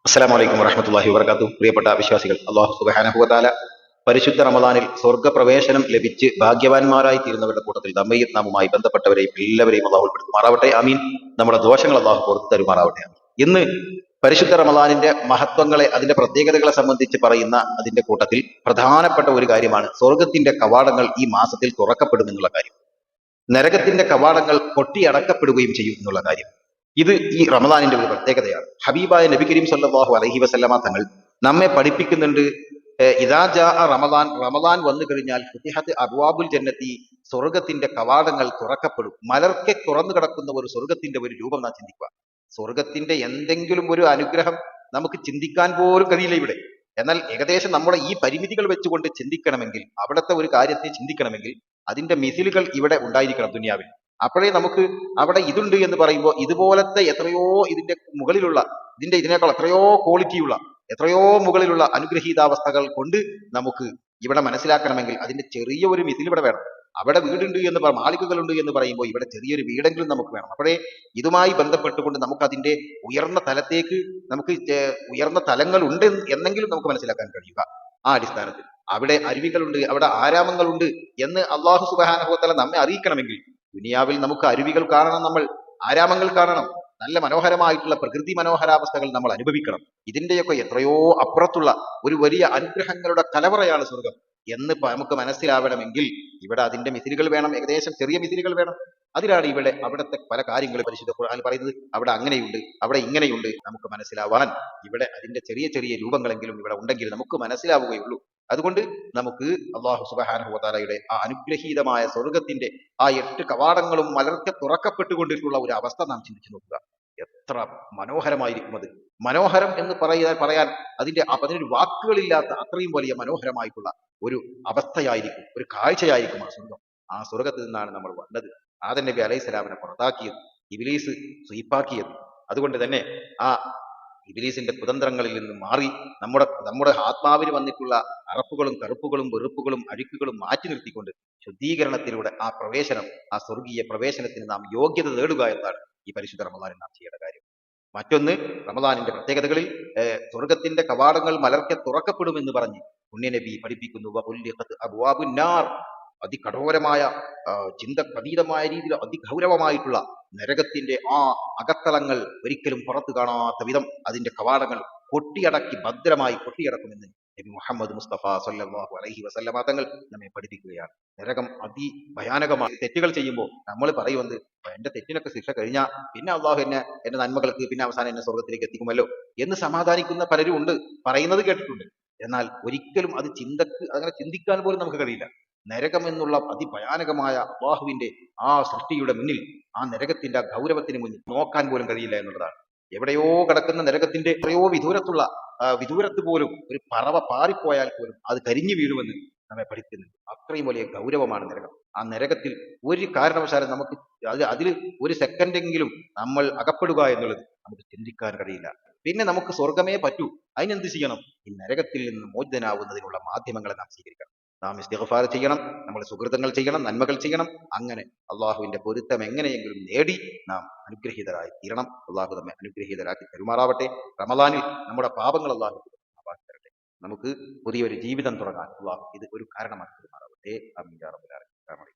അസ്സലാമു അലൈക്കും വറഹ്മത്തുള്ളാഹി വബറകാതുഹു. പ്രിയപ്പെട്ട വിശ്വാസികൾ, അല്ലാഹു സുബ്ഹാനഹു വ തആല പരിശുദ്ധ റമദാനിൽ സ്വർഗ്ഗപ്രവേശനം ലഭിച്ച് ഭാഗ്യവാന്മാരായി തീരുന്നവരുടെ കൂട്ടത്തിൽ നമ്മയും നാമുമായി ബന്ധപ്പെട്ടവരെയും എല്ലാവരെയും അല്ലാഹു ഉൾപ്പെടുത്തുമാറാവട്ടെ. ആമീൻ. നമ്മുടെ ദോഷങ്ങൾ അല്ലാഹു പുറത്തു തരുമാറാവട്ടെ. ഇന്ന് പരിശുദ്ധ റമദാനിന്റെ മഹത്വങ്ങളെ, അതിന്റെ പ്രത്യേകതകളെ സംബന്ധിച്ച് പറയുന്ന അതിന്റെ കൂട്ടത്തിൽ പ്രധാനപ്പെട്ട ഒരു കാര്യമാണ് സ്വർഗത്തിന്റെ കവാടങ്ങൾ ഈ മാസത്തിൽ തുറക്കപ്പെടും എന്നുള്ള കാര്യം. നരകത്തിന്റെ കവാടങ്ങൾ കൊട്ടിയടക്കപ്പെടുകയും ചെയ്യും എന്നുള്ള കാര്യം. ഇത് ഈ റമദാനിന്റെ ഒരു പ്രത്യേകതയാണ്. ഹബീബായ നബി കരീം സല്ലല്ലാഹു അലൈഹി വസല്ലമ തങ്ങൾ നമ്മെ പഠിപ്പിക്കുന്നുണ്ട്. ഇദാ ജാ റമദാൻ, റമദാൻ വന്നു കഴിഞ്ഞാൽ ഫുതിഹത്ത് അബ്വാബുൽ ജന്നത്തി, സ്വർഗത്തിന്റെ കവാടങ്ങൾ തുറക്കപ്പെടും. മലർക്കെ തുറന്നു കിടക്കുന്ന ഒരു സ്വർഗത്തിന്റെ ഒരു രൂപം നാം ചിന്തിക്കുക. സ്വർഗത്തിന്റെ എന്തെങ്കിലും ഒരു അനുഗ്രഹം നമുക്ക് ചിന്തിക്കാൻ പോലും കഴിയില്ല ഇവിടെ. എന്നാൽ ഏകദേശം നമ്മുടെ ഈ പരിമിതികൾ വെച്ചുകൊണ്ട് ചിന്തിക്കണമെങ്കിൽ, അവിടുത്തെ ഒരു കാര്യത്തെ ചിന്തിക്കണമെങ്കിൽ അതിന്റെ മിസിലുകൾ ഇവിടെ ഉണ്ടായിരിക്കണം ദുനിയാവിൽ. അപ്പോഴേ നമുക്ക് അവിടെ ഇതുണ്ട് എന്ന് പറയുമ്പോൾ ഇതുപോലത്തെ എത്രയോ ഇതിന്റെ മുകളിലുള്ള, ഇതിനേക്കാൾ എത്രയോ ക്വാളിറ്റിയുള്ള, എത്രയോ മുകളിലുള്ള അനുഗ്രഹീതാവസ്ഥകൾ കൊണ്ട് നമുക്ക് ഇവിടെ മനസ്സിലാക്കണമെങ്കിൽ അതിന്റെ ചെറിയ ഒരു മിസിൽ ഇവിടെ വേണം. അവിടെ വീടുണ്ട് എന്ന് മാളികകളുണ്ട് എന്ന് പറയുമ്പോൾ ഇവിടെ ചെറിയൊരു വീടെങ്കിലും നമുക്ക് വേണം. അപ്പോഴേ ഇതുമായി ബന്ധപ്പെട്ടുകൊണ്ട് നമുക്ക് അതിന്റെ ഉയർന്ന തലത്തേക്ക്, നമുക്ക് ഉയർന്ന തലങ്ങൾ ഉണ്ട് എന്നെങ്കിലും നമുക്ക് മനസ്സിലാക്കാൻ കഴിയുക. ആ അടിസ്ഥാനത്തിൽ അവിടെ അരുവികളുണ്ട്, അവിടെ ആരാമങ്ങളുണ്ട് എന്ന് അള്ളാഹു സുബ്ഹാനഹു വ തആല നമ്മെ അറിയിക്കണമെങ്കിൽ ദുനിയാവിൽ നമുക്ക് അരുവികൾ കാണണം, നമ്മൾ ആരാമങ്ങൾ കാണണം, നല്ല മനോഹരമായിട്ടുള്ള പ്രകൃതി മനോഹരാവസ്ഥകൾ നമ്മൾ അനുഭവിക്കണം. ഇതിന്റെയൊക്കെ എത്രയോ അപ്പുറത്തുള്ള ഒരു വലിയ അനുഗ്രഹങ്ങളുടെ കലവറയാണ് സ്വർഗം എന്ന് നമുക്ക് മനസ്സിലാവണമെങ്കിൽ ഇവിടെ അതിന്റെ മിസിലുകൾ വേണം, ഏകദേശം ചെറിയ മിസിലുകൾ വേണം. അതിലാണ് ഇവിടെ അവിടുത്തെ പല കാര്യങ്ങളും പരിശുദ്ധ ഖുർആൻ പറയുന്നത്. അവിടെ അങ്ങനെയുണ്ട്, അവിടെ ഇങ്ങനെയുണ്ട്. നമുക്ക് മനസ്സിലാവാൻ ഇവിടെ അതിന്റെ ചെറിയ ചെറിയ രൂപങ്ങളെങ്കിലും ഇവിടെ ഉണ്ടെങ്കിൽ നമുക്ക് മനസ്സിലാവുകയുള്ളൂ. അതുകൊണ്ട് നമുക്ക് അള്ളാഹു സുബ്ഹാനഹു വ തആലയുടെ ആ അനുഗ്രഹീതമായ സ്വർഗത്തിന്റെ ആ 8 കവാടങ്ങളും മലർക്കെ തുറക്കപ്പെട്ടുകൊണ്ടിട്ടുള്ള ഒരു അവസ്ഥ നാം ചിന്തിച്ചു നോക്കുക. എത്ര മനോഹരമായിരിക്കും അത്. മനോഹരം എന്ന് പറയാൻ അതിനൊരു വാക്കുകളില്ലാത്ത അത്രയും വലിയ മനോഹരമായിട്ടുള്ള ഒരു അവസ്ഥയായിരിക്കും, ഒരു കാഴ്ചയായിരിക്കും ആ സ്വർഗം. ആ സ്വർഗത്തിൽ നിന്നാണ് നമ്മൾ വന്നത്. ആദം നബി അലൈഹിസ്സലാമിനെ പുറത്താക്കിയത്, ഇബ്ലീസ് സ്വീപ്പാക്കിയത്. അതുകൊണ്ട് തന്നെ ആ ഇബ്ലീസിന്റെ കുതന്ത്രങ്ങളിൽ നിന്ന് മാറി നമ്മുടെ ആത്മാവിന് വന്നിട്ടുള്ള അറപ്പുകളും കറുപ്പുകളും വെറുപ്പുകളും അഴുക്കുകളും മാറ്റി നിർത്തിക്കൊണ്ട് ശുദ്ധീകരണത്തിലൂടെ ആ പ്രവേശനം, ആ സ്വർഗീയ പ്രവേശനത്തിന് നാം യോഗ്യത നേടുക എന്നതാണ് ഈ പരിശുദ്ധ റമദാനിൽ നാം ചെയ്യേണ്ട കാര്യം. മറ്റൊന്ന്, റമദാനിന്റെ പ്രത്യേകതകളിൽ സ്വർഗത്തിന്റെ കവാടങ്ങൾ മലർക്കെ തുറക്കപ്പെടുമെന്ന് പറഞ്ഞ് പുണ്യനബി പഠിപ്പിക്കുന്നു. അതികഠോരമായ അതീതമായ രീതിയിൽ അതിഗൗരവമായിട്ടുള്ള നരകത്തിന്റെ ആ അകത്തളങ്ങൾ ഒരിക്കലും പുറത്തു കാണാത്ത വിധം അതിന്റെ കവാടങ്ങൾ ഭദ്രമായി കൊട്ടിയടക്കുമെന്ന് നബി മുഹമ്മദ് മുസ്തഫ സല്ലല്ലാഹു അലൈഹി വസല്ലമ തങ്ങൾ നമ്മെ പഠിപ്പിക്കുകയാണ്. നരകം അതിഭയാനകമായി. തെറ്റുകൾ ചെയ്യുമ്പോൾ നമ്മൾ പറയുന്നത് എന്റെ തെറ്റിനൊക്കെ ശിക്ഷ കഴിഞ്ഞാൽ പിന്നെ അള്ളാഹു എന്റെ നന്മകൾക്ക് പിന്നെ അവസാനം എന്നെ സ്വർഗത്തിലേക്ക് എത്തിക്കുമല്ലോ എന്ന് സമാധാനിക്കുന്ന പലരും ഉണ്ട്, പറയുന്നത് കേട്ടിട്ടുണ്ട്. എന്നാൽ ഒരിക്കലും അത് അങ്ങനെ ചിന്തിക്കാൻ പോലും നമുക്ക് കഴിയില്ല. നരകം എന്നുള്ള അതിഭയാനകമായ അള്ളാഹുവിന്റെ ആ സൃഷ്ടിയുടെ മുന്നിൽ, ആ നരകത്തിന്റെ ആ ഗൗരവത്തിന് മുന്നിൽ നോക്കാൻ പോലും കഴിയില്ല എന്നുള്ളതാണ്. എവിടെയോ കിടക്കുന്ന നരകത്തിന്റെ എത്രയോ വിദൂരത്ത് പോലും ഒരു പറവ പാറിപ്പോയാൽ പോലും അത് കരിഞ്ഞു വീഴുമെന്ന് നമ്മെ പഠിക്കുന്നുണ്ട്. അത്രയും വലിയ ഗൗരവമാണ് നരകം. ആ നരകത്തിൽ ഒരു കാരണവശാലും നമുക്ക് അതിൽ ഒരു സെക്കൻഡെങ്കിലും നമ്മൾ അകപ്പെടുക എന്നുള്ളത് നമുക്ക് ചിന്തിക്കാൻ കഴിയില്ല. പിന്നെ നമുക്ക് സ്വർഗമേ പറ്റൂ. അതിനെന്ത് ചെയ്യണം? ഈ നരകത്തിൽ നിന്ന് മോചിതനാവുന്നതിനുള്ള മാധ്യമങ്ങളെ നാം സ്വീകരിക്കണം. നാം ഇസ്തിഗ്ഫാർ ചെയ്യണം, നമ്മൾ സുഹൃതങ്ങൾ ചെയ്യണം, നന്മകൾ ചെയ്യണം. അങ്ങനെ അള്ളാഹുവിന്റെ പൊരുത്തം എങ്ങനെയെങ്കിലും നേടി നാം അനുഗ്രഹീതരായി തീരണം. അള്ളാഹു നമ്മെ അനുഗ്രഹീതരാക്കി പെരുമാറാവട്ടെ. റമദാനിൽ നമ്മുടെ പാപങ്ങൾ അള്ളാഹു മാപ്പാക്കി തരട്ടെ. നമുക്ക് പുതിയൊരു ജീവിതം തുടങ്ങാൻ അള്ളാഹു ഇത് ഒരു കാരണമാക്കി പെരുമാറാവട്ടെ. ആമീൻ യാ റബ്ബൽ ആലമീൻ.